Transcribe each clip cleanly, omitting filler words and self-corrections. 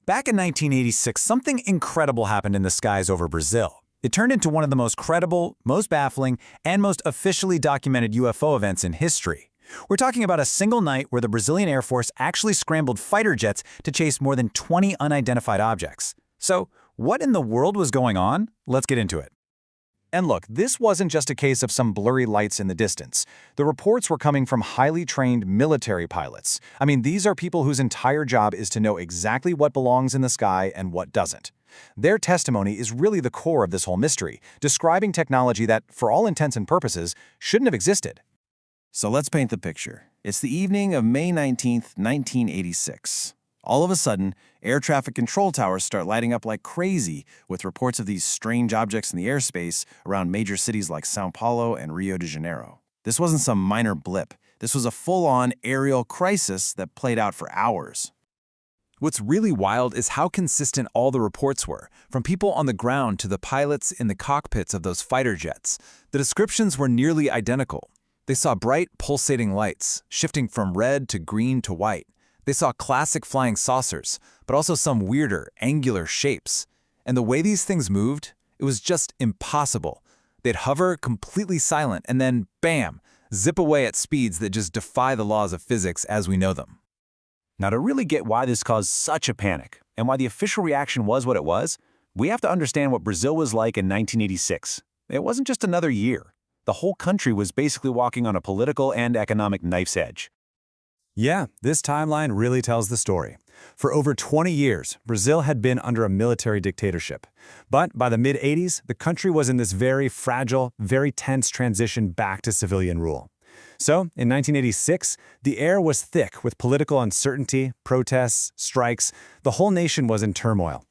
Back in 1986, something incredible happened in the skies over Brazil. It turned into one of the most credible, most baffling, and most officially documented UFO events in history. We're talking about a single night where the Brazilian Air Force actually scrambled fighter jets to chase more than 20 unidentified objects. So, what in the world was going on? Let's get into it. And look, this wasn't just a case of some blurry lights in the distance. The reports were coming from highly trained military pilots. I mean, these are people whose entire job is to know exactly what belongs in the sky and what doesn't. Their testimony is really the core of this whole mystery, describing technology that, for all intents and purposes, shouldn't have existed. So let's paint the picture. It's the evening of May 19th, 1986. All of a sudden, air traffic control towers start lighting up like crazy with reports of these strange objects in the airspace around major cities like São Paulo and Rio de Janeiro. This wasn't some minor blip. This was a full-on aerial crisis that played out for hours. What's really wild is how consistent all the reports were, from people on the ground to the pilots in the cockpits of those fighter jets. The descriptions were nearly identical. They saw bright, pulsating lights, shifting from red to green to white. They saw classic flying saucers, but also some weirder, angular shapes. And the way these things moved, it was just impossible. They'd hover completely silent and then, bam, zip away at speeds that just defy the laws of physics as we know them. Now, to really get why this caused such a panic and why the official reaction was what it was, we have to understand what Brazil was like in 1986. It wasn't just another year. The whole country was basically walking on a political and economic knife's edge. Yeah, this timeline really tells the story. For over 20 years, Brazil had been under a military dictatorship. But by the mid-80s, the country was in this very fragile, very tense transition back to civilian rule. So, in 1986, the air was thick with political uncertainty, protests, strikes. The whole nation was in turmoil.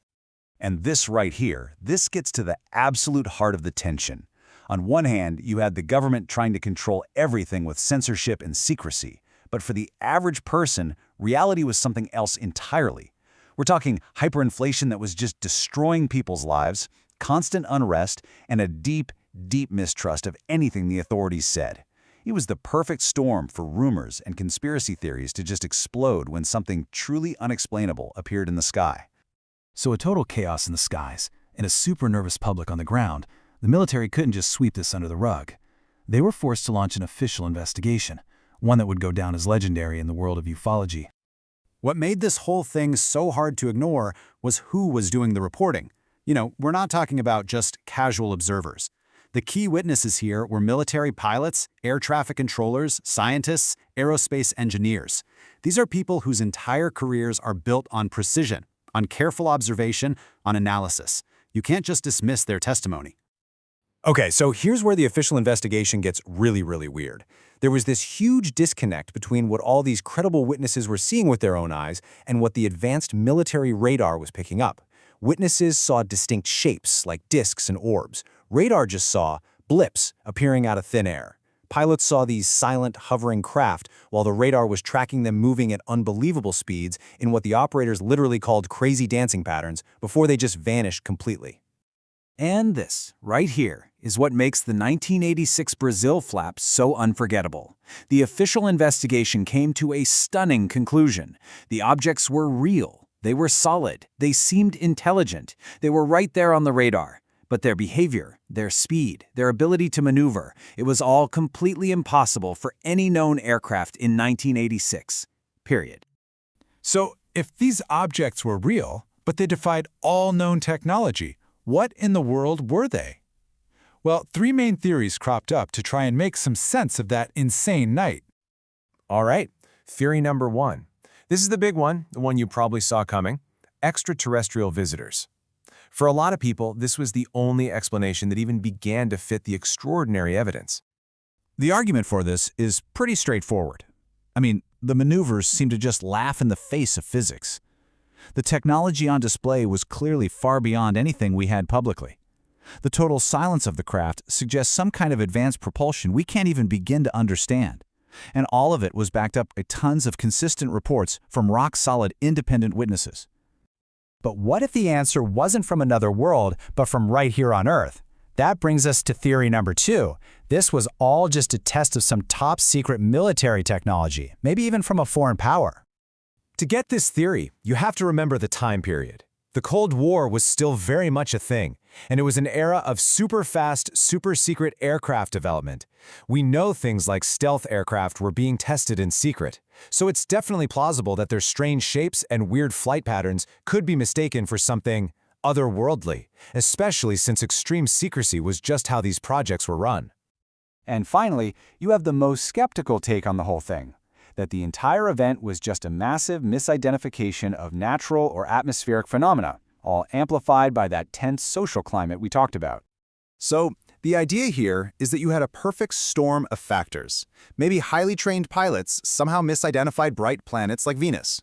And this right here, this gets to the absolute heart of the tension. On one hand, you had the government trying to control everything with censorship and secrecy. But for the average person, reality was something else entirely. We're talking hyperinflation that was just destroying people's lives, constant unrest, and a deep, deep mistrust of anything the authorities said. It was the perfect storm for rumors and conspiracy theories to just explode when something truly unexplainable appeared in the sky. So a total chaos in the skies, and a super nervous public on the ground. The military couldn't just sweep this under the rug. They were forced to launch an official investigation, one that would go down as legendary in the world of ufology. What made this whole thing so hard to ignore was who was doing the reporting. We're not talking about just casual observers. The key witnesses here were military pilots, air traffic controllers, scientists, aerospace engineers. These are people whose entire careers are built on precision, on careful observation, on analysis. You can't just dismiss their testimony. Okay, so here's where the official investigation gets really, really weird. There was this huge disconnect between what all these credible witnesses were seeing with their own eyes and what the advanced military radar was picking up. Witnesses saw distinct shapes like disks and orbs. Radar just saw blips appearing out of thin air. Pilots saw these silent, hovering craft while the radar was tracking them moving at unbelievable speeds in what the operators literally called crazy dancing patterns before they just vanished completely. And this, right here, is what makes the 1986 Brazil flap so unforgettable. The official investigation came to a stunning conclusion. The objects were real. They were solid. They seemed intelligent. They were right there on the radar. But their behavior, their speed, their ability to maneuver, it was all completely impossible for any known aircraft in 1986. Period. So, if these objects were real, but they defied all known technology, what in the world were they? Well, three main theories cropped up to try and make some sense of that insane night. All right, theory number one. This is the big one, the one you probably saw coming. Extraterrestrial visitors. For a lot of people, this was the only explanation that even began to fit the extraordinary evidence. The argument for this is pretty straightforward. I mean, the maneuvers seem to just laugh in the face of physics. The technology on display was clearly far beyond anything we had publicly. The total silence of the craft suggests some kind of advanced propulsion we can't even begin to understand. And all of it was backed up by tons of consistent reports from rock-solid independent witnesses. But what if the answer wasn't from another world, but from right here on Earth? That brings us to theory number two. This was all just a test of some top-secret military technology, maybe even from a foreign power. To get this theory, you have to remember the time period. The Cold War was still very much a thing, and it was an era of super-fast, super-secret aircraft development. We know things like stealth aircraft were being tested in secret, so it's definitely plausible that their strange shapes and weird flight patterns could be mistaken for something otherworldly, especially since extreme secrecy was just how these projects were run. And finally, you have the most skeptical take on the whole thing, that the entire event was just a massive misidentification of natural or atmospheric phenomena, all amplified by that tense social climate we talked about. So, the idea here is that you had a perfect storm of factors. Maybe highly trained pilots somehow misidentified bright planets like Venus.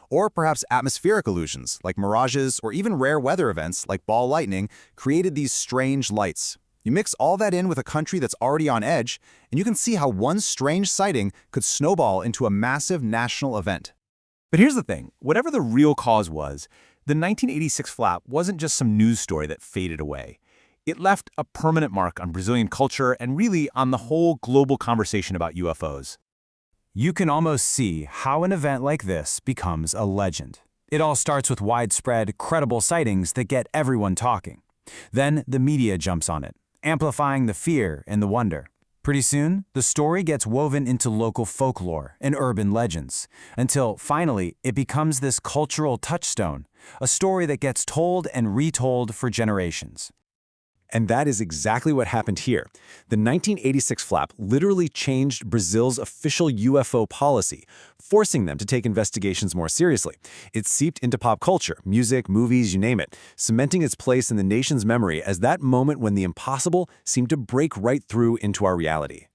Or perhaps atmospheric illusions, like mirages or even rare weather events like ball lightning, created these strange lights. You mix all that in with a country that's already on edge, and you can see how one strange sighting could snowball into a massive national event. But here's the thing, whatever the real cause was, the 1986 flap wasn't just some news story that faded away. It left a permanent mark on Brazilian culture and really on the whole global conversation about UFOs. You can almost see how an event like this becomes a legend. It all starts with widespread, credible sightings that get everyone talking. Then the media jumps on it, amplifying the fear and the wonder. Pretty soon, the story gets woven into local folklore and urban legends, until finally it becomes this cultural touchstone, a story that gets told and retold for generations. And that is exactly what happened here. The 1986 flap literally changed Brazil's official UFO policy, forcing them to take investigations more seriously. It seeped into pop culture, music, movies, you name it, cementing its place in the nation's memory as that moment when the impossible seemed to break right through into our reality.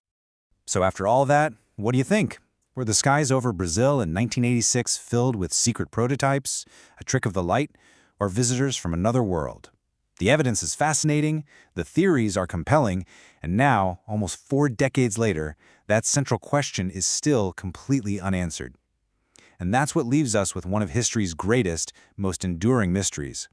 So after all that, what do you think? Were the skies over Brazil in 1986 filled with secret prototypes, a trick of the light, or visitors from another world? The evidence is fascinating, the theories are compelling, and now, almost 4 decades later, that central question is still completely unanswered. And that's what leaves us with one of history's greatest, most enduring mysteries.